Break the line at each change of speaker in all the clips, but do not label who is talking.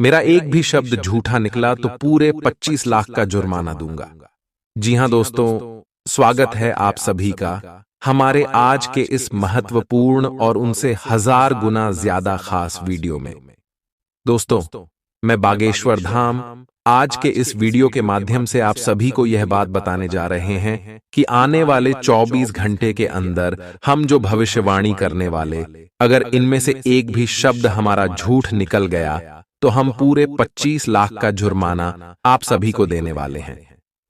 मेरा एक भी शब्द झूठा निकला तो पूरे 25 लाख का जुर्माना दूंगा। जी हां दोस्तों, स्वागत है आप सभी का हमारे आज के इस महत्वपूर्ण और उनसे 1000 गुना ज्यादा खास वीडियो में। दोस्तों, मैं बागेश्वर धाम आज के इस वीडियो के माध्यम से आप सभी को यह बात बताने जा रहे हैं कि आने वाले 24 घंटे के अंदर हम जो भविष्यवाणी करने वाले, अगर इनमें से एक भी शब्द हमारा झूठ निकल गया तो हम पूरे 25 लाख का जुर्माना आप सभी को देने वाले हैं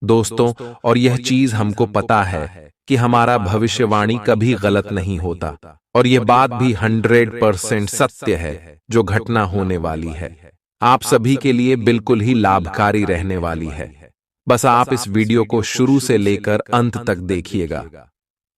दोस्तों। और यह चीज हमको पता है कि हमारा भविष्यवाणी कभी गलत नहीं होता और यह बात भी 100% सत्य है जो घटना होने वाली है। आप सभी के लिए बिल्कुल ही लाभकारी रहने वाली है। बस आप इस वीडियो को शुरू से लेकर अंत तक देखिएगा।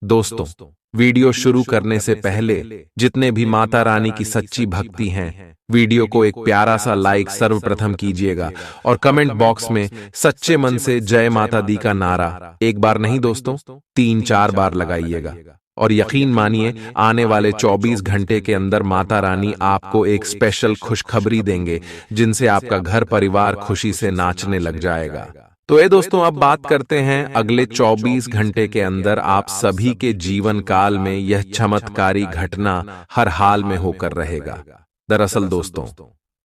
दोस्तों, वीडियो शुरू करने से पहले जितने भी माता रानी की सच्ची भक्ति हैं, वीडियो को एक प्यारा सा लाइक सर्वप्रथम कीजिएगा और कमेंट बॉक्स में सच्चे मन से जय माता दी का नारा एक बार नहीं दोस्तों 3-4 बार लगाइएगा। और यकीन मानिए, आने वाले 24 घंटे के अंदर माता रानी आपको एक स्पेशल खुशखबरी देंगे जिनसे आपका घर परिवार खुशी से नाचने लग जाएगा। तो ये दोस्तों, अब बात करते हैं अगले 24 घंटे के अंदर आप सभी के जीवन काल में यह चमत्कारी घटना हर हाल में होकर रहेगा। दरअसल दोस्तों,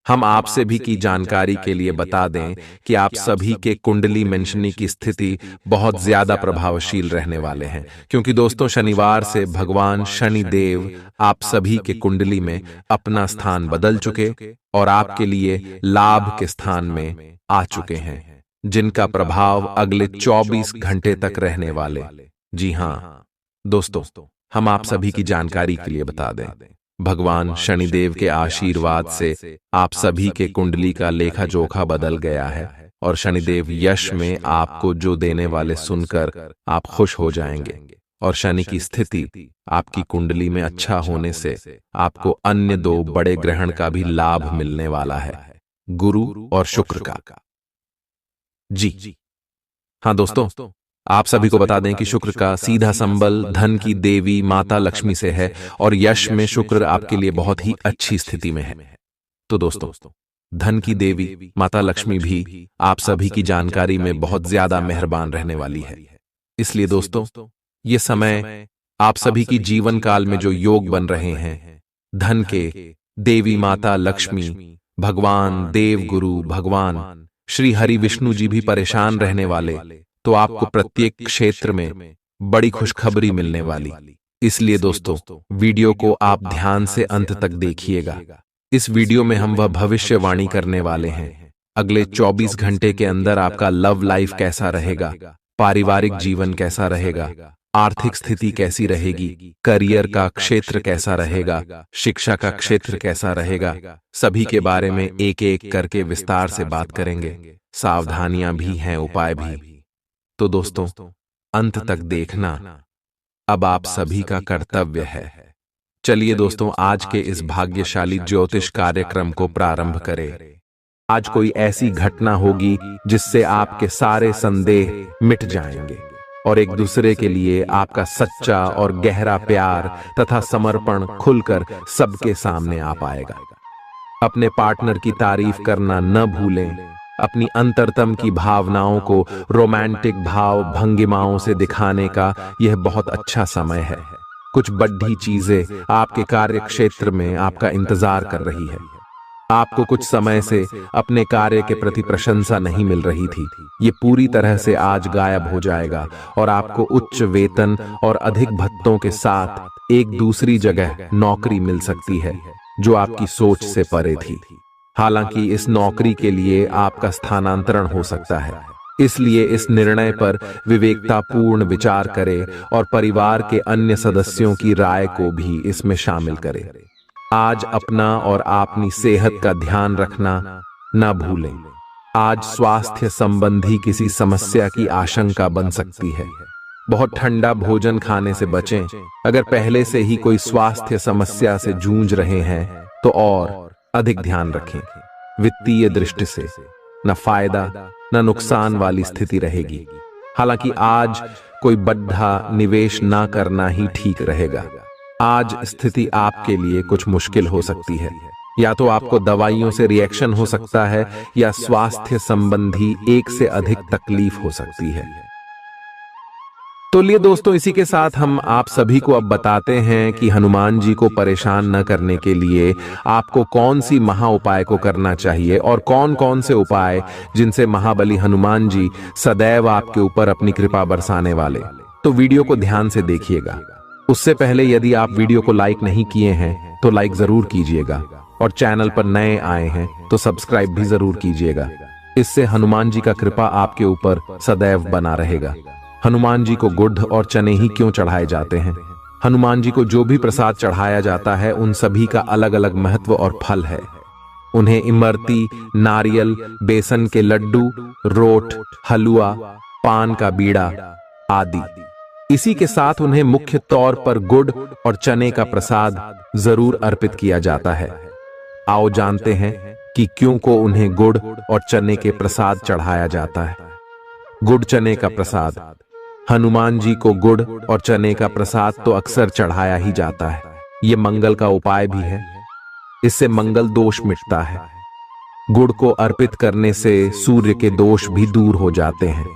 हम आपसे भी की जानकारी के लिए बता दें कि आप सभी के कुंडली मेंशनी की स्थिति बहुत ज्यादा प्रभावशील रहने वाले हैं, क्योंकि दोस्तों शनिवार से भगवान शनि देव आप सभी के कुंडली में अपना स्थान बदल चुके और आपके लिए लाभ के स्थान में आ चुके हैं, जिनका प्रभाव अगले 24 घंटे तक रहने वाले। जी हां दोस्तों, हम आप सभी की जानकारी के लिए बता दें, भगवान शनिदेव के आशीर्वाद से आप सभी के कुंडली का लेखा जोखा बदल गया है और शनिदेव यश में आपको जो देने वाले सुनकर आप खुश हो जाएंगे। और शनि की स्थिति आपकी कुंडली में अच्छा होने से आपको अन्य 2 बड़े ग्रहण का भी लाभ मिलने वाला है, गुरु और शुक्र का। जी हां दोस्तों, आप सभी को बता दें कि शुक्र का सीधा संबंध धन की देवी माता लक्ष्मी से है और यश में शुक्र आपके लिए बहुत ही अच्छी स्थिति में है। तो दोस्तों, धन की देवी माता लक्ष्मी भी आप सभी की जानकारी में बहुत ज्यादा मेहरबान रहने वाली है। इसलिए दोस्तों, ये समय आप सभी की जीवन काल में जो योग बन रहे हैं, धन के देवी माता लक्ष्मी, भगवान देव गुरु भगवान श्री हरि विष्णु जी भी परेशान रहने वाले, तो आपको प्रत्येक क्षेत्र में बड़ी खुशखबरी मिलने वाली। इसलिए दोस्तों, वीडियो को आप ध्यान से अंत तक देखिएगा। इस वीडियो में हम वह भविष्यवाणी करने वाले हैं अगले 24 घंटे के अंदर आपका लव लाइफ कैसा रहेगा, पारिवारिक जीवन कैसा रहेगा, आर्थिक स्थिति कैसी रहेगी, करियर का क्षेत्र कैसा रहेगा, शिक्षा का क्षेत्र कैसा रहेगा, सभी के बारे में एक एक करके विस्तार से बात करेंगे। सावधानियां भी हैं, उपाय भी। तो दोस्तों, अंत तक देखना अब आप सभी का कर्तव्य है। चलिए दोस्तों, आज के इस भाग्यशाली ज्योतिष कार्यक्रम को प्रारंभ करें। आज कोई ऐसी घटना होगी जिससे आपके सारे संदेह मिट जाएंगे और एक दूसरे के लिए आपका सच्चा और गहरा प्यार तथा समर्पण खुलकर सबके सामने आ पाएगा। अपने पार्टनर की तारीफ करना न भूलें। अपनी अंतरतम की भावनाओं को रोमांटिक भाव भंगिमाओं से दिखाने का यह बहुत अच्छा समय है। कुछ बड़ी चीजें आपके कार्य क्षेत्र में आपका इंतजार कर रही है। आपको कुछ समय से अपने कार्य के प्रति प्रशंसा नहीं मिल रही थी, ये पूरी तरह से आज गायब हो जाएगा और आपको उच्च वेतन और अधिक भत्तों के साथ एक दूसरी जगह नौकरी मिल सकती है जो आपकी सोच से परे थी। हालांकि इस नौकरी के लिए आपका स्थानांतरण हो सकता है, इसलिए इस निर्णय पर विवेकतापूर्ण विचार करें और परिवार के अन्य सदस्यों की राय को भी इसमें शामिल करें। आज अपना और अपनी सेहत का ध्यान रखना न भूलें। आज स्वास्थ्य संबंधी किसी समस्या की आशंका बन सकती है। बहुत ठंडा भोजन खाने से बचें। अगर पहले से ही कोई स्वास्थ्य समस्या से जूझ रहे हैं तो और अधिक ध्यान रखें। वित्तीय दृष्टि से न फायदा न नुकसान वाली स्थिति रहेगी। हालांकि आज कोई बड़ा निवेश ना करना ही ठीक रहेगा। आज स्थिति आपके लिए कुछ मुश्किल हो सकती है। या तो आपको दवाइयों से रिएक्शन हो सकता है या स्वास्थ्य संबंधी एक से अधिक तकलीफ हो सकती है। तो लिए दोस्तों, इसी के साथ हम आप सभी को अब बताते हैं कि हनुमान जी को परेशान न करने के लिए आपको कौन सी महा उपाय को करना चाहिए और कौन कौन से उपाय जिनसे महाबली हनुमान जी सदैव आपके ऊपर अपनी कृपा बरसाने वाले। तो वीडियो को ध्यान से देखिएगा। उससे पहले यदि आप वीडियो को लाइक नहीं किए हैं तो लाइक जरूर कीजिएगा और चैनल पर नए आए हैं तो सब्सक्राइब भी जरूर कीजिएगा। इससे हनुमान जी का कृपा आपके ऊपर सदैव बना रहेगा। हनुमान जी को गुड़ और चने ही क्यों चढ़ाए जाते हैं? हनुमान जी को जो भी प्रसाद चढ़ाया जाता है उन सभी का अलग अलग महत्व और फल है। उन्हें इमरती, नारियल, बेसन के लड्डू, रोट, हलवा, पान का बीड़ा आदि। इसी के साथ उन्हें मुख्य तौर पर गुड़ और चने का प्रसाद जरूर अर्पित किया जाता है। आओ जानते हैं कि क्यों को उन्हें गुड़ और चने के प्रसाद चढ़ाया जाता है। गुड़ चने का प्रसाद। हनुमान जी को गुड़ और चने का प्रसाद तो अक्सर चढ़ाया ही जाता है। ये मंगल का उपाय भी है। इससे मंगल दोष मिटता है। गुड़ को अर्पित करने से सूर्य के दोष भी दूर हो जाते हैं।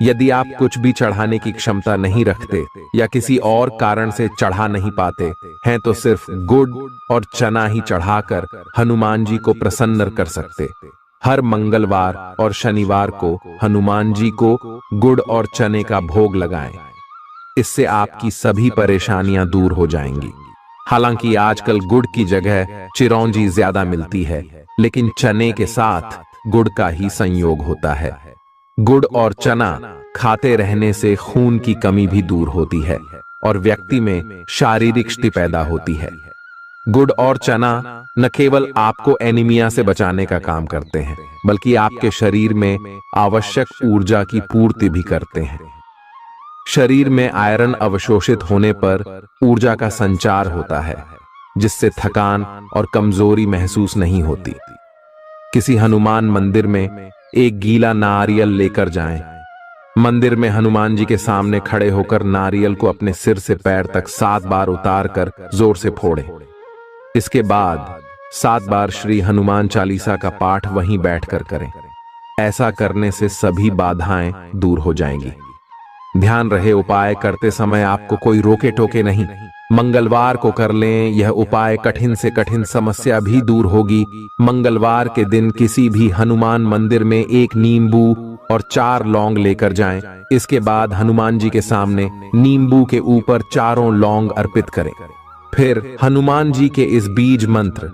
यदि आप कुछ भी चढ़ाने की क्षमता नहीं रखते या किसी और कारण से चढ़ा नहीं पाते हैं तो सिर्फ गुड़ और चना ही चढ़ाकर हनुमान जी को प्रसन्न कर सकते। हर मंगलवार और शनिवार को हनुमान जी को गुड़ और चने का भोग लगाएं। इससे आपकी सभी परेशानियां दूर हो जाएंगी। हालांकि आजकल गुड़ की जगह चिरौंजी ज्यादा मिलती है, लेकिन चने के साथ गुड़ का ही संयोग होता है। गुड़ और चना खाते रहने से खून की कमी भी दूर होती है और व्यक्ति में शारीरिक शक्ति पैदा होती है। गुड़ और चना न केवल आपको एनीमिया से बचाने का काम करते हैं, बल्कि आपके शरीर में आवश्यक ऊर्जा की पूर्ति भी करते हैं। शरीर में आयरन अवशोषित होने पर ऊर्जा का संचार होता है, जिससे थकान और कमजोरी महसूस नहीं होती। किसी हनुमान मंदिर में एक गीला नारियल लेकर जाएं। मंदिर में हनुमान जी के सामने खड़े होकर नारियल को अपने सिर से पैर तक 7 बार उतारकर जोर से फोड़ें। इसके बाद 7 बार श्री हनुमान चालीसा का पाठ वहीं बैठकर करें। ऐसा करने से सभी बाधाएं दूर हो जाएंगी। ध्यान रहे, उपाय करते समय आपको कोई रोके टोके नहीं। मंगलवार को कर लें यह उपाय, कठिन से कठिन समस्या भी दूर होगी। मंगलवार के दिन किसी भी हनुमान मंदिर में एक नींबू और 4 लौंग लेकर जाएं। इसके बाद हनुमान जी के सामने नींबू के ऊपर 4 लौंग अर्पित करें। फिर हनुमान जी के इस बीज मंत्र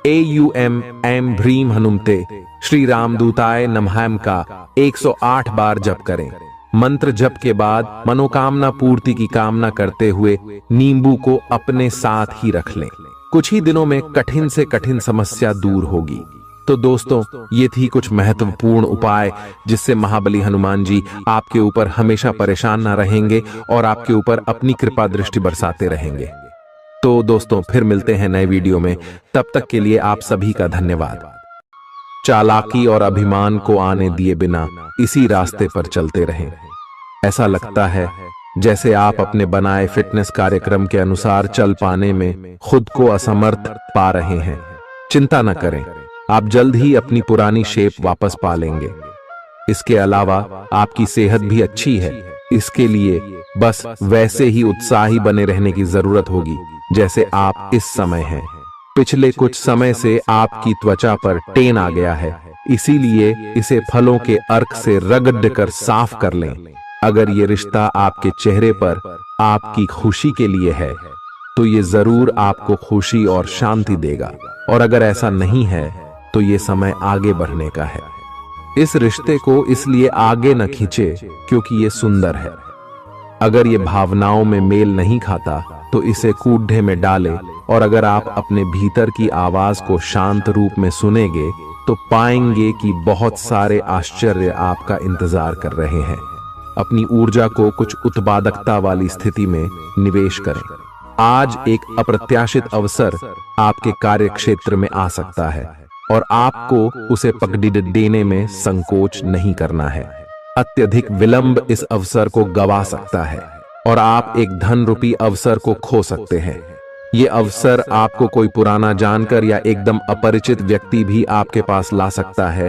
AUM ऐं ह्रीं हनुमते श्री रामदूताय नमः का 108 बार जप करें। मंत्र जप के बाद मनोकामना पूर्ति की कामना करते हुए नींबू को अपने साथ ही रख लें। कुछ ही दिनों में कठिन से कठिन समस्या दूर होगी। तो दोस्तों, ये थी कुछ महत्वपूर्ण उपाय जिससे महाबली हनुमान जी आपके ऊपर हमेशा परेशान ना रहेंगे और आपके ऊपर अपनी कृपा दृष्टि बरसाते रहेंगे। तो दोस्तों, फिर मिलते हैं नए वीडियो में। तब तक के लिए आप सभी का धन्यवाद। चालाकी और अभिमान को आने दिए बिना इसी रास्ते पर चलते रहें। ऐसा लगता है जैसे आप अपने बनाए फिटनेस कार्यक्रम के अनुसार चल पाने में खुद को असमर्थ पा रहे हैं। चिंता न करें, आप जल्द ही अपनी पुरानी शेप वापस पा लेंगे। इसके अलावा आपकी सेहत भी अच्छी है। इसके लिए बस वैसे ही उत्साही बने रहने की जरूरत होगी जैसे आप इस समय हैं। पिछले कुछ समय से आपकी त्वचा पर टेन आ गया है, इसीलिए इसे फलों के अर्क से रगड़ कर साफ कर लें। अगर ये रिश्ता आपके चेहरे पर आपकी खुशी के लिए है तो ये जरूर आपको खुशी और शांति देगा, और अगर ऐसा नहीं है तो ये समय आगे बढ़ने का है। इस रिश्ते को इसलिए आगे न खींचे क्योंकि ये सुंदर है। अगर ये भावनाओं में मेल नहीं खाता तो इसे कूढ़े में डालें, और अगर आप अपने भीतर की आवाज को शांत रूप में सुनेंगे तो पाएंगे कि बहुत सारे आश्चर्य आपका इंतजार कर रहे हैं। अपनी ऊर्जा को कुछ उत्पादकता वाली स्थिति में निवेश करें। आज एक अप्रत्याशित अवसर आपके कार्य क्षेत्र में आ सकता है और आपको उसे पकड़ देने में संकोच नहीं करना है। अत्यधिक विलंब इस अवसर को गवा सकता है और आप एक धन रूपी अवसर को खो सकते हैं। ये अवसर आपको कोई पुराना जानकर या एकदम अपरिचित व्यक्ति भी आपके पास ला सकता है।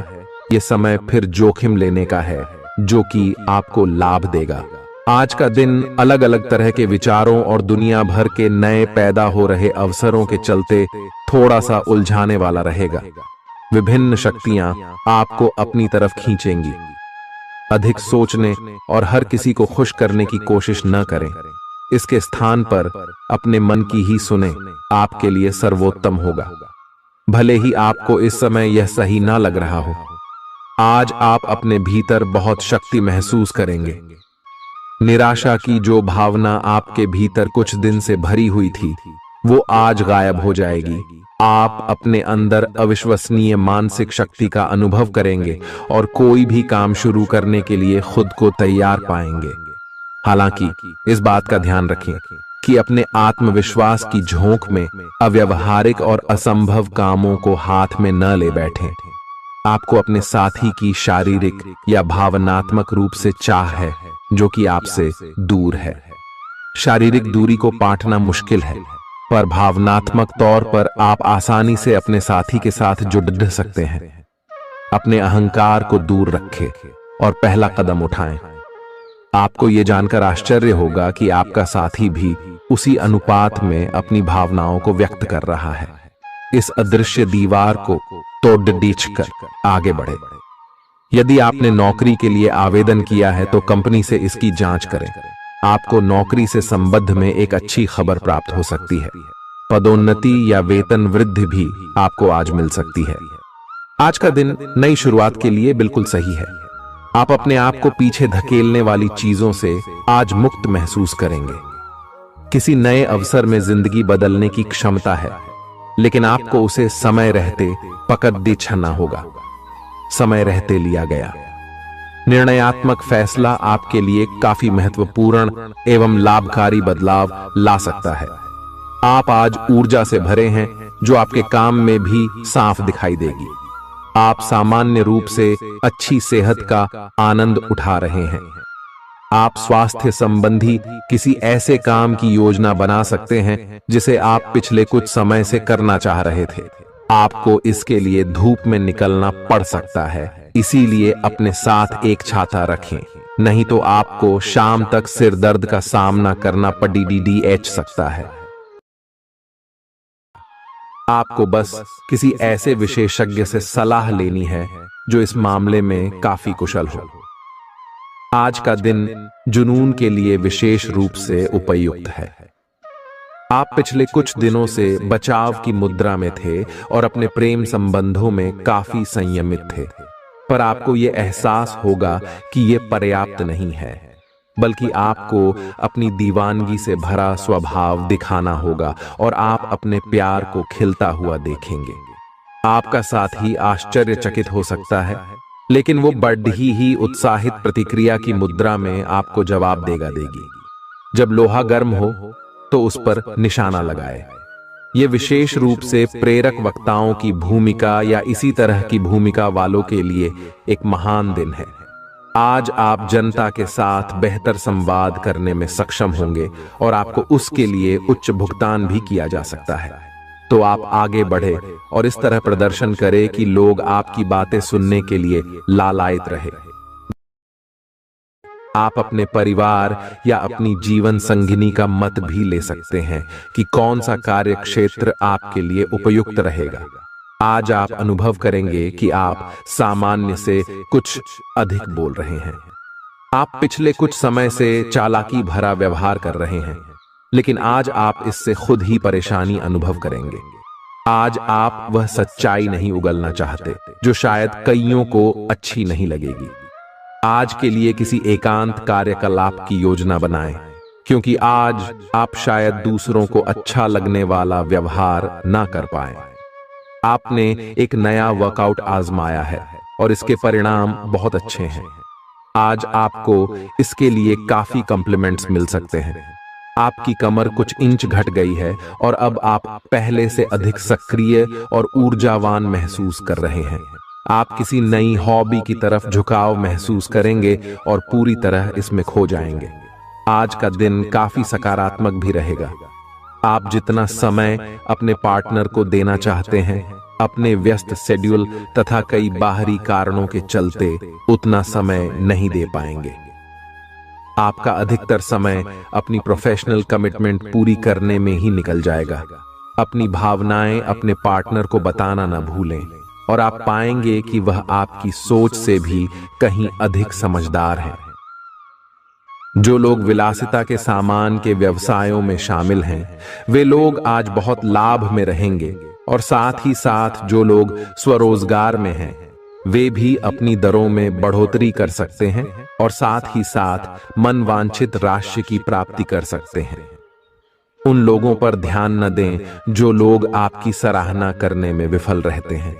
ये समय फिर जोखिम लेने का है जो कि आपको लाभ देगा। आज का दिन अलग अलग तरह के विचारों और दुनिया भर के नए पैदा हो रहे अवसरों के चलते थोड़ा सा उलझाने वाला रहेगा। विभिन्न शक्तियां आपको अपनी तरफ खींचेंगी। अधिक सोचने और हर किसी को खुश करने की कोशिश न करें। इसके स्थान पर अपने मन की ही सुने, आपके लिए सर्वोत्तम होगा। भले ही आपको इस समय यह सही ना लग रहा हो, आज आप अपने भीतर बहुत शक्ति महसूस करेंगे। निराशा की जो भावना आपके भीतर कुछ दिन से भरी हुई थी, वो आज गायब हो जाएगी। आप अपने अंदर अविश्वसनीय मानसिक शक्ति का अनुभव करेंगे और कोई भी काम शुरू करने के लिए खुद को तैयार पाएंगे। हालांकि इस बात का ध्यान रखें कि अपने आत्मविश्वास की झोंक में अव्यावहारिक और असंभव कामों को हाथ में न ले बैठें। आपको अपने साथी की शारीरिक या भावनात्मक रूप से चाह है जो कि आपसे दूर है। शारीरिक दूरी को पाटना मुश्किल है, पर भावनात्मक तौर पर आप आसानी से अपने साथी के साथ जुड़ सकते हैं। अपने अहंकार को दूर रखें और पहला कदम उठाएं। आपको यह जानकर आश्चर्य होगा कि आपका साथी भी उसी अनुपात में अपनी भावनाओं को व्यक्त कर रहा है। इस अदृश्य दीवार को तोड़ आगे बढ़े। यदि आपने नौकरी के लिए आवेदन किया है तो कंपनी से इसकी जांच करें। आपको नौकरी से संबंध में एक अच्छी खबर प्राप्त हो सकती है। पदोन्नति या वेतन वृद्धि भी आपको आज मिल सकती है। आज का दिन नई शुरुआत के लिए बिल्कुल सही है। आप अपने आप को पीछे धकेलने वाली चीजों से आज मुक्त महसूस करेंगे। किसी नए अवसर में जिंदगी बदलने की क्षमता है, लेकिन आपको उसे समय रहते पकड़ दे छना होगा। समय रहते लिया गया निर्णयात्मक फैसला आपके लिए काफी महत्वपूर्ण एवं लाभकारी बदलाव ला सकता है। आप आज ऊर्जा से भरे हैं जो आपके काम में भी साफ दिखाई देगी। आप सामान्य रूप से अच्छी सेहत का आनंद उठा रहे हैं। आप स्वास्थ्य संबंधी किसी ऐसे काम की योजना बना सकते हैं जिसे आप पिछले कुछ समय से करना चाह रहे थे। आपको इसके लिए धूप में निकलना पड़ सकता है, इसीलिए अपने साथ एक छाता रखें, नहीं तो आपको शाम तक सिर दर्द का सामना करना पड़ सकता है। आपको बस किसी ऐसे विशेषज्ञ से सलाह लेनी है जो इस मामले में काफी कुशल हो। आज का दिन जुनून के लिए विशेष रूप से उपयुक्त है। आप पिछले कुछ दिनों से बचाव की मुद्रा में थे और अपने प्रेम संबंधों में काफी संयमित थे, पर आपको यह एहसास होगा कि यह पर्याप्त नहीं है, बल्कि आपको अपनी दीवानगी से भरा स्वभाव दिखाना होगा और आप अपने प्यार को खिलता हुआ देखेंगे। आपका साथी आश्चर्यचकित हो सकता है, लेकिन वो बड़ी ही उत्साहित प्रतिक्रिया की मुद्रा में आपको जवाब देगी। जब लोहा गर्म हो तो उस पर निशाना लगाए। ये विशेष रूप से प्रेरक वक्ताओं की भूमिका या इसी तरह की भूमिका वालों के लिए एक महान दिन है। आज आप जनता के साथ बेहतर संवाद करने में सक्षम होंगे और आपको उसके लिए उच्च भुगतान भी किया जा सकता है। तो आप आगे बढ़े और इस तरह प्रदर्शन करें कि लोग आपकी बातें सुनने के लिए लालायित रहे। आप अपने परिवार या अपनी जीवन संगिनी का मत भी ले सकते हैं कि कौन सा कार्य क्षेत्र आपके लिए उपयुक्त रहेगा। आज आप अनुभव करेंगे कि आप सामान्य से कुछ अधिक बोल रहे हैं। आप पिछले कुछ समय से चालाकी भरा व्यवहार कर रहे हैं, लेकिन आज आप इससे खुद ही परेशानी अनुभव करेंगे। आज आप वह सच्चाई नहीं उगलना चाहते जो शायद कईयों को अच्छी नहीं लगेगी। आज के लिए किसी एकांत कार्यकलाप की योजना बनाएं, क्योंकि आज आप शायद दूसरों को अच्छा लगने वाला व्यवहार ना कर पाए। आपने एक नया वर्कआउट आजमाया है और इसके परिणाम बहुत अच्छे हैं। आज आपको इसके लिए काफी कॉम्प्लीमेंट्स मिल सकते हैं। आपकी कमर कुछ इंच घट गई है और अब आप पहले से अधिक सक्रिय और ऊर्जावान महसूस कर रहे हैं। आप किसी नई हॉबी की तरफ झुकाव महसूस करेंगे और पूरी तरह इसमें खो जाएंगे। आज का दिन काफी सकारात्मक भी रहेगा। आप जितना समय अपने पार्टनर को देना चाहते हैं, अपने व्यस्त शेड्यूल तथा कई बाहरी कारणों के चलते उतना समय नहीं दे पाएंगे। आपका अधिकतर समय अपनी प्रोफेशनल कमिटमेंट पूरी करने में ही निकल जाएगा। अपनी भावनाएं अपने पार्टनर को बताना न भूलें और आप पाएंगे कि वह आपकी सोच से भी कहीं अधिक समझदार है। जो लोग विलासिता के सामान के व्यवसायों में शामिल हैं, वे लोग आज बहुत लाभ में रहेंगे और साथ ही साथ जो लोग स्वरोजगार में हैं, वे भी अपनी दरों में बढ़ोतरी कर सकते हैं और साथ ही साथ मनवांछित राशि की प्राप्ति कर सकते हैं। उन लोगों पर ध्यान न दें जो लोग आपकी सराहना करने में विफल रहते हैं।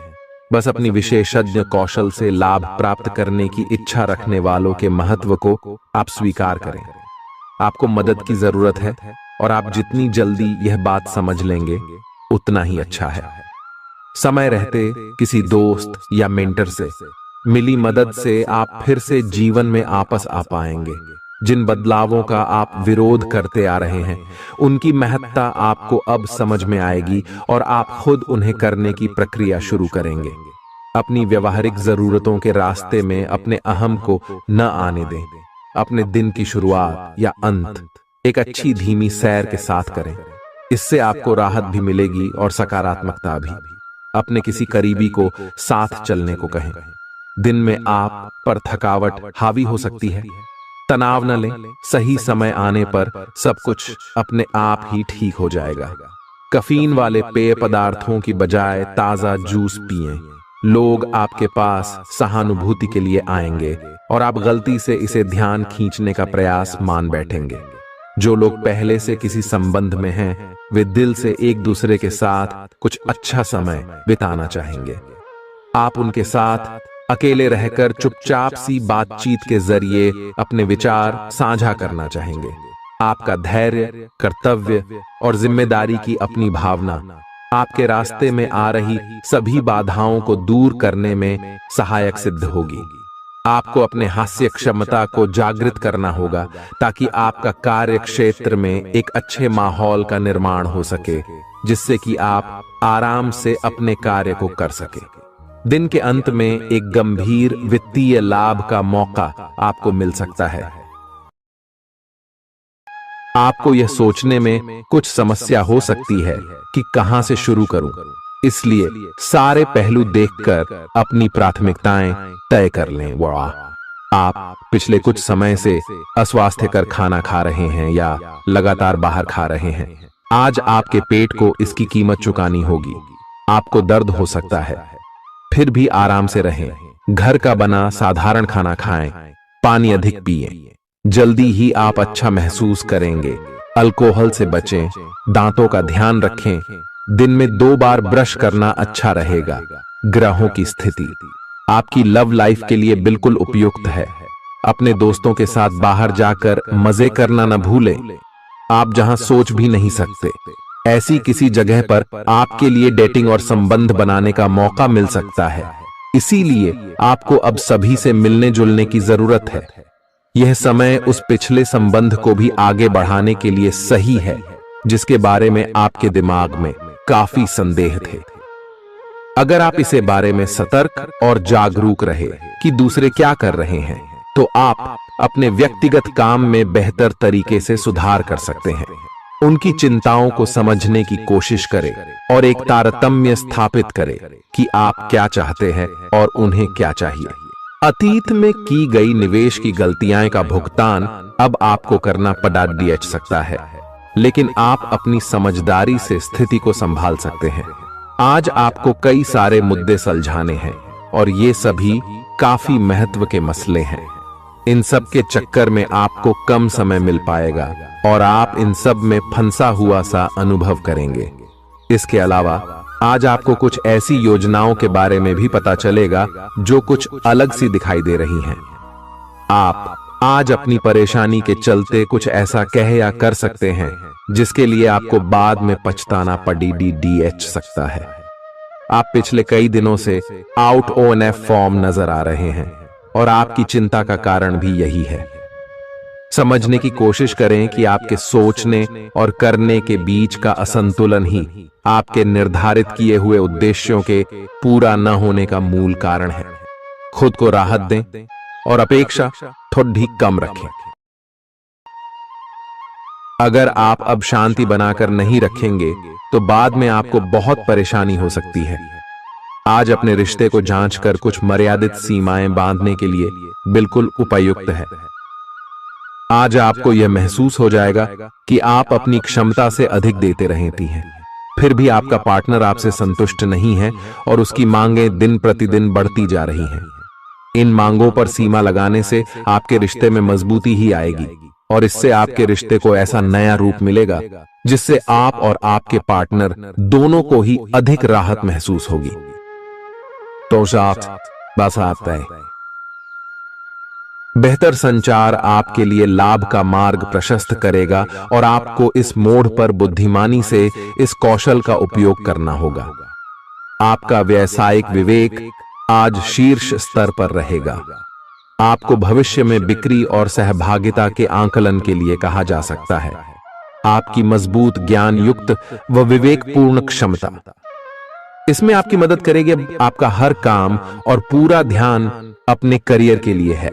बस अपनी विशेषज्ञ कौशल से लाभ प्राप्त करने की इच्छा रखने वालों के महत्व को आप स्वीकार करें। आपको मदद की जरूरत है और आप जितनी जल्दी यह बात समझ लेंगे उतना ही अच्छा है। समय रहते किसी दोस्त या मेंटर से मिली मदद से आप फिर से जीवन में वापस आ पाएंगे। जिन बदलावों का आप विरोध करते आ रहे हैं, उनकी महत्ता आपको अब समझ में आएगी और आप खुद उन्हें करने की प्रक्रिया शुरू करेंगे। अपनी व्यवहारिक जरूरतों के रास्ते में अपने अहम को न आने दें। अपने दिन की शुरुआत या अंत एक अच्छी धीमी सैर के साथ करें। इससे आपको राहत भी मिलेगी और सकारात्मकता भी। अपने किसी करीबी को साथ चलने को कहें। दिन में आप पर थकावट हावी हो सकती है, तनाव न लें। सही समय आने पर सब कुछ अपने आप ही ठीक हो जाएगा। कैफीन वाले पेय पदार्थों की बजाय ताजा जूस पिएं। लोग आपके पास सहानुभूति के लिए आएंगे और आप गलती से इसे ध्यान खींचने का प्रयास मान बैठेंगे। जो लोग पहले से किसी संबंध में हैं, वे दिल से एक दूसरे के साथ कुछ अच्छा समय बिताना चाहेंगे। आप उनके साथ अकेले रहकर चुपचाप सी बातचीत के जरिए अपने विचार साझा करना चाहेंगे। आपका धैर्य, कर्तव्य और जिम्मेदारी की अपनी भावना आपके रास्ते में आ रही सभी बाधाओं को दूर करने में सहायक सिद्ध होगी। आपको अपने हास्य क्षमता को जागृत करना होगा ताकि आपका कार्य क्षेत्र में एक अच्छे माहौल का निर्माण हो सके, जिससे कि आप आराम से अपने कार्य को कर सके। दिन के अंत में एक गंभीर वित्तीय लाभ का मौका आपको मिल सकता है। आपको यह सोचने में कुछ समस्या हो सकती है कि कहां से शुरू करूं, इसलिए सारे पहलू देखकर अपनी प्राथमिकताएं तय कर लें। आप पिछले कुछ समय से अस्वास्थ्यकर खाना खा रहे हैं या लगातार बाहर खा रहे हैं। आज आपके पेट को इसकी कीमत चुकानी होगी। आपको दर्द हो सकता है, फिर भी आराम से रहें। घर का बना साधारण खाना खाएं, पानी अधिक पिएं। जल्दी ही आप अच्छा महसूस करेंगे। अल्कोहल से बचें, दांतों का ध्यान रखें। दिन में 2 बार ब्रश करना अच्छा रहेगा। ग्रहों की स्थिति आपकी लव लाइफ के लिए बिल्कुल उपयुक्त है। अपने दोस्तों के साथ बाहर जाकर मजे करना न भूलें। आप जहां सोच भी नहीं सकते, ऐसी किसी जगह पर आपके लिए डेटिंग और संबंध बनाने का मौका मिल सकता है। इसीलिए आपको अब सभी से मिलने जुलने की जरूरत है। यह समय उस पिछले संबंध को भी आगे बढ़ाने के लिए सही है जिसके बारे में आपके दिमाग में काफी संदेह थे। अगर आप इसे बारे में सतर्क और जागरूक रहे कि दूसरे क्या कर रहे हैं, तो आप अपने व्यक्तिगत काम में बेहतर तरीके से सुधार कर सकते हैं। उनकी चिंताओं को समझने की कोशिश करें और एक तारतम्य स्थापित करें कि आप क्या चाहते हैं और उन्हें क्या चाहिए। अतीत में की गई निवेश की गलतियां का भुगतान अब आपको करना पड़ सकता है, लेकिन आप अपनी समझदारी से स्थिति को संभाल सकते हैं। आज आपको कई सारे मुद्दे सुलझाने हैं और ये सभी काफी महत्व के मसले हैं। इन सब के चक्कर में आपको कम समय मिल पाएगा और आप इन सब में फंसा हुआ सा अनुभव करेंगे। इसके अलावा आज आपको कुछ ऐसी योजनाओं के बारे में भी पता चलेगा जो कुछ अलग सी दिखाई दे रही हैं। आप आज अपनी परेशानी के चलते कुछ ऐसा कह या कर सकते हैं जिसके लिए आपको बाद में पछताना पड़ सकता है। आप पिछले कई दिनों से आउट ऑन फॉर्म नजर आ रहे हैं और आपकी चिंता का कारण भी यही है। समझने की कोशिश करें कि आपके सोचने और करने के बीच का असंतुलन ही आपके निर्धारित किए हुए उद्देश्यों के पूरा न होने का मूल कारण है। खुद को राहत दें और अपेक्षा थोड़ी कम रखें। अगर आप अब शांति बनाकर नहीं रखेंगे तो बाद में आपको बहुत परेशानी हो सकती है। आज अपने रिश्ते को जांचकर कुछ मर्यादित सीमाएं बांधने के लिए बिल्कुल उपयुक्त है। आज आपको यह महसूस हो जाएगा कि आप अपनी क्षमता से अधिक देते रहती हैं, फिर भी आपका पार्टनर आपसे संतुष्ट नहीं है और उसकी मांगें दिन प्रतिदिन बढ़ती जा रही हैं। इन मांगों पर सीमा लगाने से आपके रिश्ते में मजबूती ही आएगी और इससे आपके रिश्ते को ऐसा नया रूप मिलेगा जिससे आप और आपके पार्टनर दोनों को ही अधिक राहत महसूस होगी। तो बस आता है। बेहतर संचार आपके लिए लाभ का मार्ग प्रशस्त करेगा और आपको इस मोड़ पर बुद्धिमानी से इस कौशल का उपयोग करना होगा। आपका व्यावसायिक विवेक आज शीर्ष स्तर पर रहेगा। आपको भविष्य में बिक्री और सहभागिता के आंकलन के लिए कहा जा सकता है। आपकी मजबूत ज्ञान युक्त व विवेकपूर्ण क्षमता इसमें आपकी मदद करेगी। आपका हर काम और पूरा ध्यान अपने करियर के लिए है।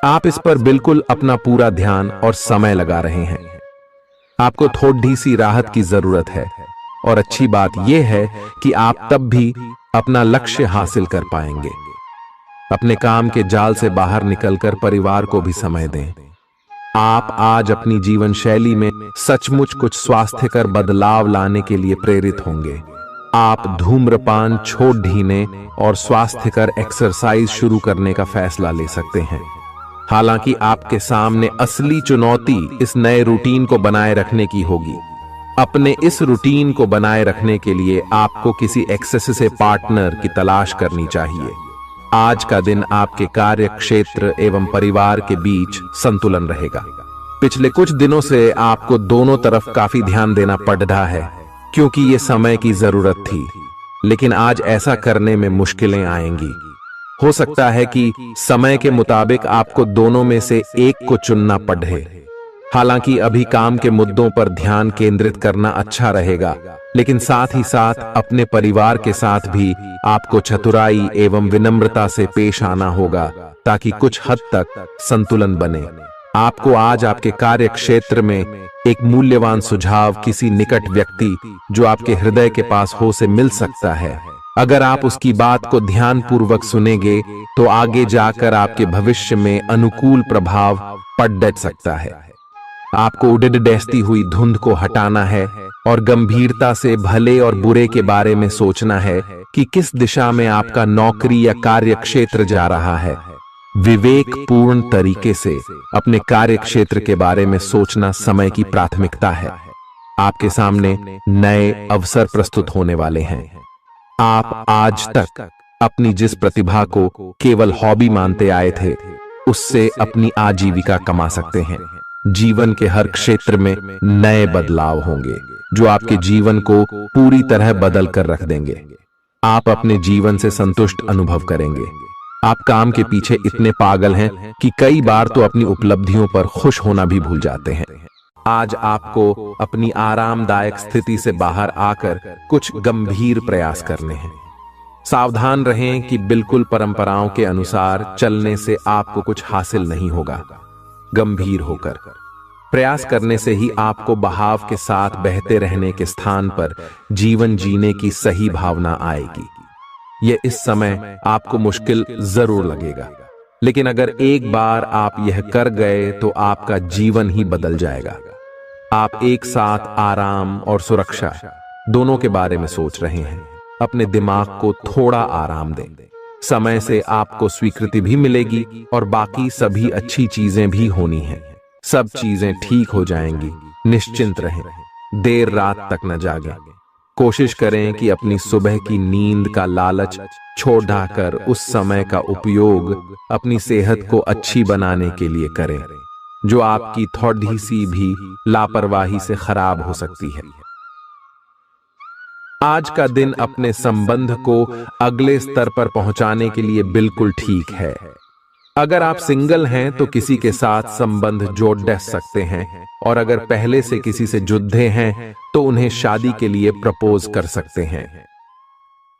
आप इस पर बिल्कुल अपना पूरा ध्यान और समय लगा रहे हैं। आपको थोड़ी सी राहत की जरूरत है और अच्छी बात यह है कि आप तब भी अपना लक्ष्य हासिल कर पाएंगे। अपने काम के जाल से बाहर निकलकर परिवार को भी समय दें। आप आज अपनी जीवन शैली में सचमुच कुछ स्वास्थ्यकर बदलाव लाने के लिए प्रेरित होंगे। आप धूम्रपान छोड़ देने और स्वास्थ्यकर एक्सरसाइज शुरू करने का फैसला ले सकते हैं। हालांकि आपके सामने असली चुनौती इस नए रूटीन को बनाए रखने की होगी। अपने इस रूटीन को बनाए रखने के लिए आपको किसी एक्सेस से पार्टनर की तलाश करनी चाहिए। आज का दिन आपके कार्य क्षेत्र एवं परिवार के बीच संतुलन रहेगा। पिछले कुछ दिनों से आपको दोनों तरफ काफी ध्यान देना पड़ रहा है क्योंकि ये समय की जरूरत थी, लेकिन आज ऐसा करने में मुश्किलें आएंगी। हो सकता है कि समय के मुताबिक आपको दोनों में से एक को चुनना पड़े। हालांकि अभी काम के मुद्दों पर ध्यान केंद्रित करना अच्छा रहेगा, लेकिन साथ ही साथ अपने परिवार के साथ भी आपको चतुराई एवं विनम्रता से पेश आना होगा ताकि कुछ हद तक संतुलन बने। आपको आज आपके कार्य क्षेत्र में एक मूल्यवान सुझाव किसी निकट व्यक्ति जो आपके हृदय के पास हो से मिल सकता है। अगर आप उसकी बात को ध्यानपूर्वक सुनेंगे तो आगे जाकर आपके भविष्य में अनुकूल प्रभाव पड़ सकता है। आपको उड़ती हुई धुंध को हटाना है और गंभीरता से भले और बुरे के बारे में सोचना है कि किस दिशा में आपका नौकरी या कार्य क्षेत्र जा रहा है। विवेकपूर्ण तरीके से अपने कार्य क्षेत्र के बारे में सोचना समय की प्राथमिकता है। आपके सामने नए अवसर प्रस्तुत होने वाले हैं। आप आज तक अपनी जिस प्रतिभा को केवल हॉबी मानते आए थे, उससे अपनी आजीविका कमा सकते हैं। जीवन के हर क्षेत्र में नए बदलाव होंगे जो आपके जीवन को पूरी तरह बदल कर रख देंगे। आप अपने जीवन से संतुष्ट अनुभव करेंगे। आप काम के पीछे इतने पागल हैं कि कई बार तो अपनी उपलब्धियों पर खुश होना भी भूल जाते हैं। आज आपको अपनी आरामदायक स्थिति से बाहर आकर कुछ गंभीर प्रयास करने हैं। सावधान रहें कि बिल्कुल परंपराओं के अनुसार चलने से आपको कुछ हासिल नहीं होगा। गंभीर होकर प्रयास करने से ही आपको बहाव के साथ बहते रहने के स्थान पर जीवन जीने की सही भावना आएगी। यह इस समय आपको मुश्किल जरूर लगेगा, लेकिन अगर एक बार आप यह कर गए तो आपका जीवन ही बदल जाएगा। आप एक साथ आराम और सुरक्षा दोनों के बारे में सोच रहे हैं। अपने दिमाग को थोड़ा आराम दें। समय से आपको स्वीकृति भी मिलेगी और बाकी सभी अच्छी चीजें भी होनी हैं। सब चीजें ठीक हो जाएंगी। निश्चिंत रहें। देर रात तक न जागें। कोशिश करें कि अपनी सुबह की नींद का लालच छोड़कर उस समय का उपयोग अपनी सेहत को अच्छी बनाने के लिए करें, जो आपकी थोड़ी सी भी लापरवाही से खराब हो सकती है। आज का दिन अपने संबंध को अगले स्तर पर पहुंचाने के लिए बिल्कुल ठीक है। अगर आप सिंगल हैं तो किसी के साथ संबंध जोड़ सकते हैं, और अगर पहले से किसी से जुड़े हैं तो उन्हें शादी के लिए प्रपोज कर सकते हैं।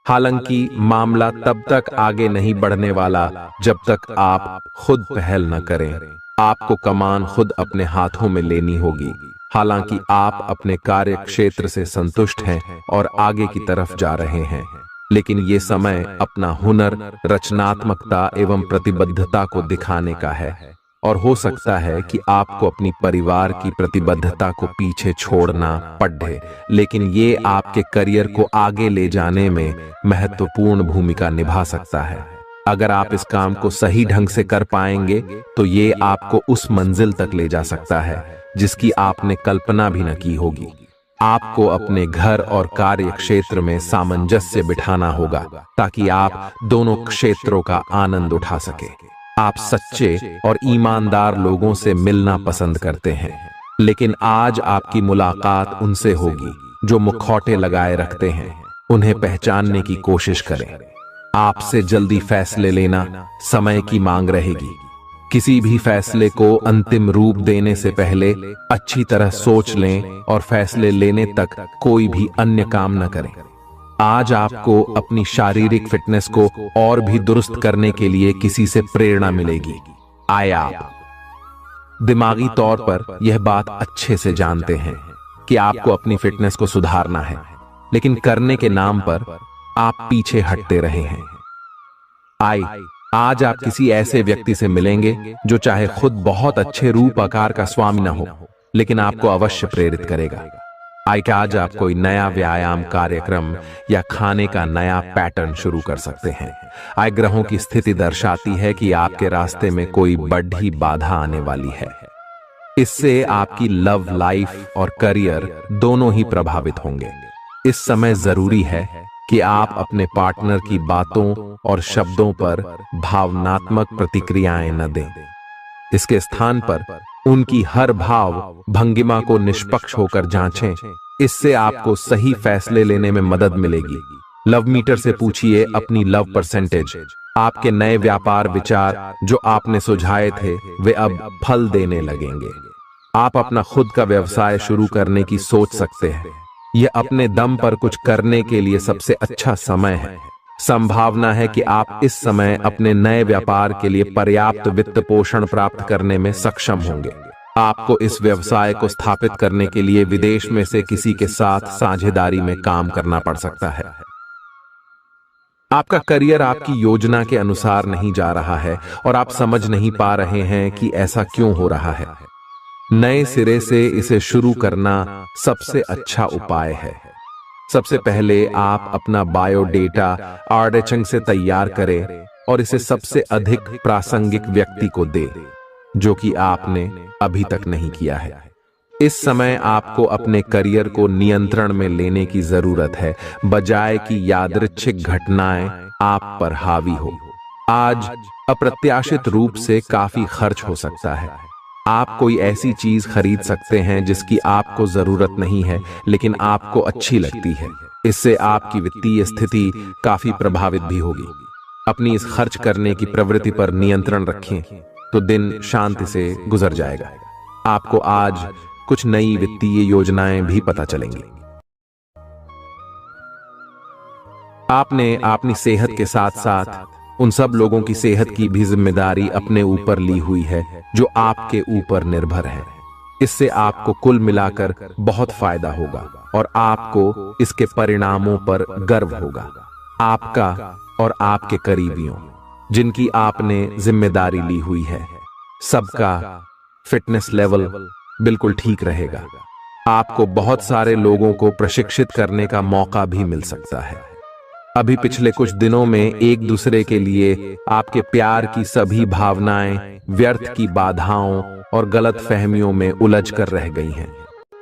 हालांकि मामला तब तक आगे नहीं बढ़ने वाला जब तक आप खुद पहल न करें। आपको कमान खुद अपने हाथों में लेनी होगी। हालांकि आप अपने कार्य क्षेत्र से संतुष्ट हैं और आगे की तरफ जा रहे हैं, लेकिन ये समय अपना हुनर, रचनात्मकता एवं प्रतिबद्धता को दिखाने का है। और हो सकता है कि आपको अपनी परिवार की प्रतिबद्धता को पीछे छोड़ना पड़े, लेकिन ये आपके करियर को आगे ले जाने में महत्वपूर्ण भूमिका निभा सकता है। अगर आप इस काम को सही ढंग से कर पाएंगे तो ये आपको उस मंजिल तक ले जा सकता है जिसकी आपने कल्पना भी न की होगी। आपको अपने घर और कार्य क्षेत्र में सामंजस्य बिठाना होगा ताकि आप दोनों क्षेत्रों का आनंद उठा सके। आप सच्चे और ईमानदार लोगों से मिलना पसंद करते हैं, लेकिन आज आपकी मुलाकात उनसे होगी जो मुखौटे लगाए रखते हैं। उन्हें पहचानने की कोशिश करें। आपसे जल्दी फैसले लेना समय की मांग रहेगी। किसी भी फैसले को अंतिम रूप देने से पहले अच्छी तरह सोच लें और फैसले लेने तक कोई भी अन्य काम न करें। आज आपको अपनी शारीरिक फिटनेस को और भी दुरुस्त करने के लिए किसी से प्रेरणा मिलेगी। आप दिमागी तौर पर यह बात अच्छे से जानते हैं कि आपको अपनी फिटनेस को सुधारना है, लेकिन करने के नाम पर आप पीछे हटते रहे हैं। आज आप किसी ऐसे व्यक्ति से मिलेंगे जो चाहे खुद बहुत अच्छे रूप आकार का स्वामी न हो, लेकिन आपको अवश्य प्रेरित करेगा। आज आप कोई नया व्यायाम कार्यक्रम या खाने का नया पैटर्न शुरू कर सकते हैं। ग्रहों की स्थिति दर्शाती है कि आपके रास्ते में कोई बड़ी बाधा आने वाली है। इससे आपकी लव लाइफ और करियर दोनों ही प्रभावित होंगे। इस समय जरूरी है कि आप अपने पार्टनर की बातों और शब्दों पर भावनात्मक प्रतिक्रियाएं न दें। इसके स्थान पर उनकी हर भाव भंगिमा को निष्पक्ष होकर जांचें। इससे आपको सही फैसले लेने में मदद मिलेगी। लव मीटर से पूछिए अपनी लव परसेंटेज। आपके नए व्यापार विचार जो आपने सुझाए थे वे अब फल देने लगेंगे। आप अपना खुद का व्यवसाय शुरू करने की सोच सकते हैं। यह अपने दम पर कुछ करने के लिए सबसे अच्छा समय है। संभावना है कि आप इस समय अपने नए व्यापार के लिए पर्याप्त वित्त पोषण प्राप्त करने में सक्षम होंगे। आपको इस व्यवसाय को स्थापित करने के लिए विदेश में से किसी के साथ साझेदारी में काम करना पड़ सकता है। आपका करियर आपकी योजना के अनुसार नहीं जा रहा है और आप समझ नहीं पा रहे हैं कि ऐसा क्यों हो रहा है। नए सिरे से इसे शुरू करना सबसे अच्छा उपाय है। सबसे पहले आप अपना बायोडेटा आर्डेचंग से तैयार करें और इसे सबसे अधिक प्रासंगिक व्यक्ति को दें, जो कि आपने अभी तक नहीं किया है। इस समय आपको अपने करियर को नियंत्रण में लेने की जरूरत है, बजाय कि यादृच्छिक घटनाएं आप पर हावी हो। आज अप्रत्याशित रूप से काफी खर्च हो सकता है। आप कोई ऐसी चीज खरीद सकते हैं जिसकी आपको जरूरत नहीं है, लेकिन आपको अच्छी लगती है। इससे आपकी वित्तीय स्थिति काफी प्रभावित भी होगी। अपनी इस खर्च करने की प्रवृत्ति पर नियंत्रण रखें तो दिन शांति से गुजर जाएगा। आपको आज कुछ नई वित्तीय योजनाएं भी पता चलेंगी। आपने अपनी सेहत के साथ साथ उन सब लोगों की सेहत की भी जिम्मेदारी अपने ऊपर ली हुई है जो आपके ऊपर निर्भर है। इससे आपको कुल मिलाकर बहुत फायदा होगा और आपको इसके परिणामों पर गर्व होगा। आपका और आपके करीबियों जिनकी आपने जिम्मेदारी ली हुई है, सबका फिटनेस लेवल बिल्कुल ठीक रहेगा। आपको बहुत सारे लोगों को प्रशिक्षित करने का मौका भी मिल सकता है। अभी पिछले कुछ दिनों में एक दूसरे के लिए आपके प्यार की सभी भावनाएं व्यर्थ की बाधाओं और गलत फहमियों में उलझ कर रह गई हैं।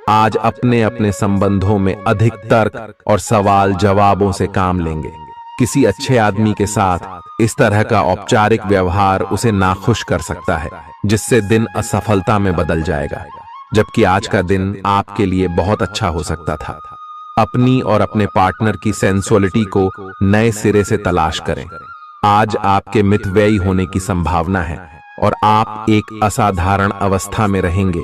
आज अपने अपने संबंधों में अधिक तर्क और सवाल जवाबों से काम लेंगे। किसी अच्छे आदमी के साथ इस तरह का औपचारिक व्यवहार उसे नाखुश कर सकता है, जिससे दिन असफलता में बदल जाएगा, जबकि आज का दिन आपके लिए बहुत अच्छा हो सकता था। अपनी और अपने पार्टनर की सेंसुअलिटी को नए सिरे से तलाश करें। आज आपके मितव्ययी होने की संभावना है और आप एक असाधारण अवस्था में रहेंगे।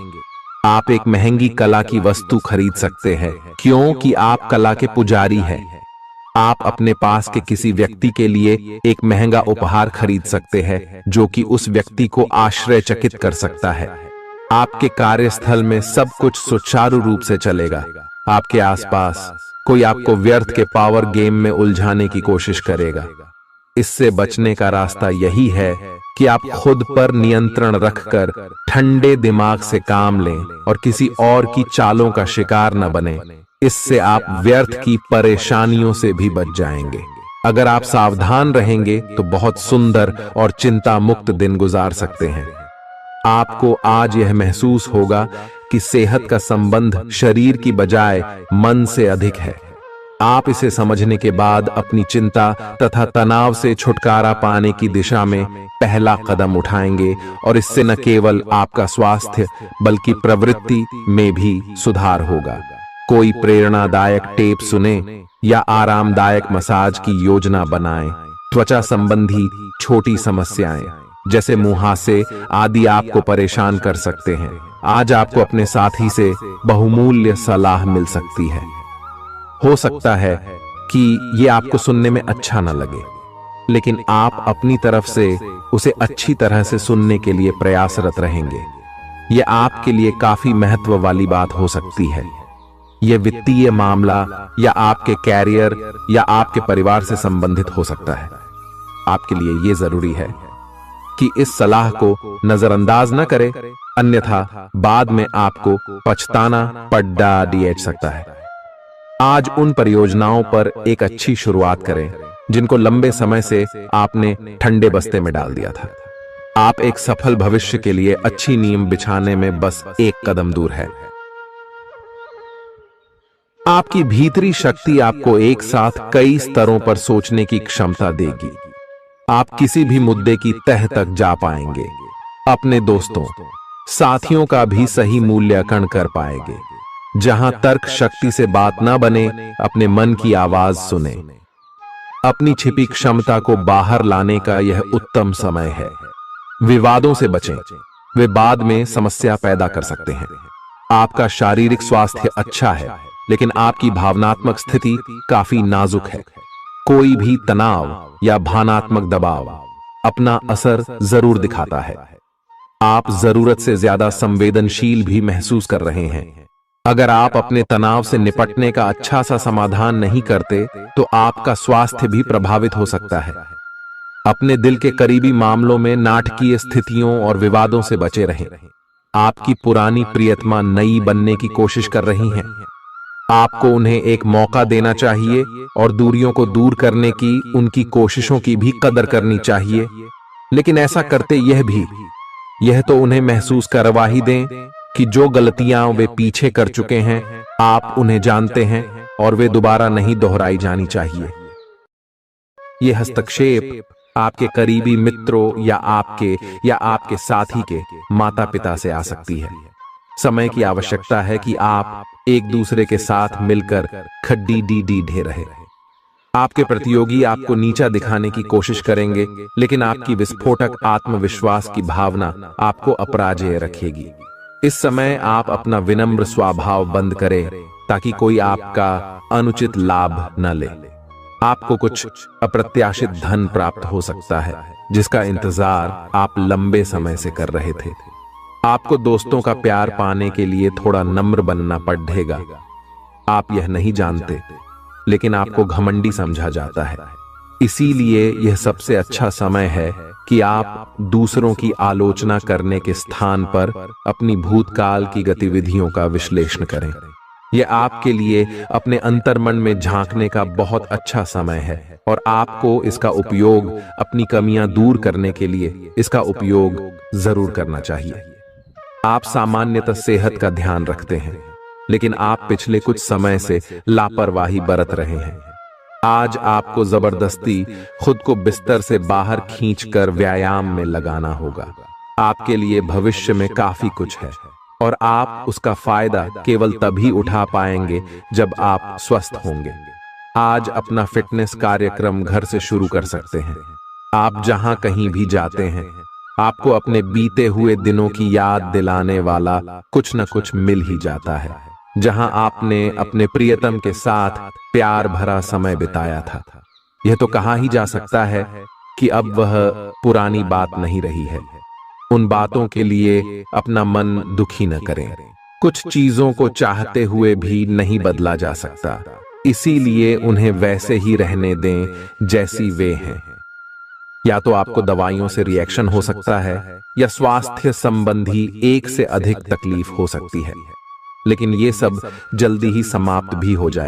आप एक महंगी कला की वस्तु खरीद सकते हैं क्योंकि आप कला के पुजारी हैं। आप अपने पास के किसी व्यक्ति के लिए एक महंगा उपहार खरीद सकते हैं जो कि उस व्यक्ति को आश्चर्यचकित कर सकता है। आपके कार्यस्थल में सब कुछ सुचारू रूप से चलेगा। आपके आसपास कोई आपको व्यर्थ के पावर गेम में उलझाने की कोशिश करेगा। इससे बचने का रास्ता यही है कि आप खुद पर नियंत्रण रखकर ठंडे दिमाग से काम लें और किसी और की चालों का शिकार न बने। इससे आप व्यर्थ की परेशानियों से भी बच जाएंगे। अगर आप सावधान रहेंगे तो बहुत सुंदर और चिंता मुक्त दिन गुजार सकते हैं। आपको आज यह महसूस होगा कि सेहत का संबंध शरीर की बजाय मन से अधिक है। आप इसे समझने के बाद अपनी चिंता तथा तनाव से छुटकारा पाने की दिशा में पहला कदम उठाएंगे और इससे न केवल आपका स्वास्थ्य बल्कि प्रवृत्ति में भी सुधार होगा। कोई प्रेरणादायक टेप सुने या आरामदायक मसाज की योजना बनाएं। त्वचा संबंधी छोटी समस्याएं जैसे मुहासे आदि आपको परेशान कर सकते हैं। आज आपको अपने साथी से बहुमूल्य सलाह मिल सकती है। हो सकता है कि यह आपको सुनने में अच्छा न लगे, लेकिन आप अपनी तरफ से उसे अच्छी तरह से सुनने के लिए प्रयासरत रहेंगे। यह आपके लिए काफी महत्व वाली बात हो सकती है। यह वित्तीय मामला या आपके कैरियर या आपके परिवार से संबंधित हो सकता है। आपके लिए यह जरूरी है कि इस सलाह को नजरअंदाज न करें, अन्यथा बाद में आपको पछताना पड़ सकता है। आज उन परियोजनाओं पर एक अच्छी शुरुआत करें जिनको लंबे समय से आपने ठंडे बस्ते में डाल दिया था। आप एक सफल भविष्य के लिए अच्छी नींव बिछाने में बस एक कदम दूर है। आपकी भीतरी शक्ति आपको एक साथ कई स्तरों पर सोचने की क्षमता देगी। आप किसी भी मुद्दे की तह तक जा पाएंगे। अपने दोस्तों, साथियों का भी सही मूल्यांकन कर पाएंगे। जहां तर्क शक्ति से बात ना बने, अपने मन की आवाज सुने। अपनी छिपी क्षमता को बाहर लाने का यह उत्तम समय है। विवादों से बचें, वे बाद में समस्या पैदा कर सकते हैं। आपका शारीरिक स्वास्थ्य अच्छा है, लेकिन आपकी भावनात्मक स्थिति काफी नाजुक है। कोई भी तनाव या भावनात्मक दबाव अपना असर जरूर दिखाता है। आप जरूरत से ज्यादा संवेदनशील भी महसूस कर रहे हैं। अगर आप अपने तनाव से निपटने का अच्छा सा समाधान नहीं करते तो आपका स्वास्थ्य भी प्रभावित हो सकता है। अपने दिल के करीबी मामलों में नाटकीय स्थितियों और विवादों से बचे रहें। आपकी पुरानी प्रियतमा नई बनने की कोशिश कर रही हैं। आपको उन्हें एक मौका देना चाहिए और दूरियों को दूर करने की उनकी कोशिशों की भी कदर करनी चाहिए। लेकिन ऐसा करते यह तो उन्हें महसूस करवा ही दें कि जो गलतियां वे पीछे कर चुके हैं आप उन्हें जानते हैं और वे दोबारा नहीं दोहराई जानी चाहिए। यह हस्तक्षेप आपके करीबी मित्रों या आपके साथी के माता पिता से आ सकती है। समय की आवश्यकता है कि आप एक दूसरे के साथ मिलकर खड्डी ढे रहे। आपके प्रतियोगी आपको नीचा दिखाने की कोशिश करेंगे, लेकिन आपकी विस्फोटक आत्मविश्वास की भावना आपको अपराजेय रखेगी। इस समय आप अपना विनम्र स्वभाव बंद करें ताकि कोई आपका अनुचित लाभ न ले। आपको कुछ अप्रत्याशित धन प्राप्त हो सकता है जिसका इंतजार आप लंबे समय से कर रहे थे। आपको दोस्तों का प्यार पाने के लिए थोड़ा नम्र बनना पड़ेगा। आप यह नहीं जानते, लेकिन आपको घमंडी समझा जाता है। इसीलिए यह सबसे अच्छा समय है कि आप दूसरों की आलोचना करने के स्थान पर अपनी भूतकाल की गतिविधियों का विश्लेषण करें। यह आपके लिए अपने अंतर्मन में झांकने का बहुत अच्छा समय है और आपको इसका उपयोग अपनी कमियां दूर करने के लिए इसका उपयोग जरूर करना चाहिए। आप सामान्यतः सेहत का ध्यान रखते हैं, लेकिन आप पिछले कुछ समय से लापरवाही बरत रहे हैं। आज आपको जबरदस्ती खुद को बिस्तर से बाहर खींचकर व्यायाम में लगाना होगा। आपके लिए भविष्य में काफी कुछ है और आप उसका फायदा केवल तभी उठा पाएंगे जब आप स्वस्थ होंगे। आज अपना फिटनेस कार्यक्रम घर से शुरू कर सकते हैं। आप जहां कहीं भी जाते हैं, आपको अपने बीते हुए दिनों की याद दिलाने वाला कुछ न कुछ मिल ही जाता है। जहां आपने अपने प्रियतम के साथ प्यार भरा समय बिताया था, यह तो कहा ही जा सकता है कि अब वह पुरानी बात नहीं रही है। उन बातों के लिए अपना मन दुखी न करें। कुछ चीजों को चाहते हुए भी नहीं बदला जा सकता, इसीलिए उन्हें वैसे ही रहने दें जैसी वे हैं। या तो आपको दवाइयों से रिएक्शन हो सकता है, या स्वास्थ्य संबंधी एक से अधिक तकलीफ हो सकती है, लेकिन ये सब जल्दी ही समाप्त भी हो जाएगा।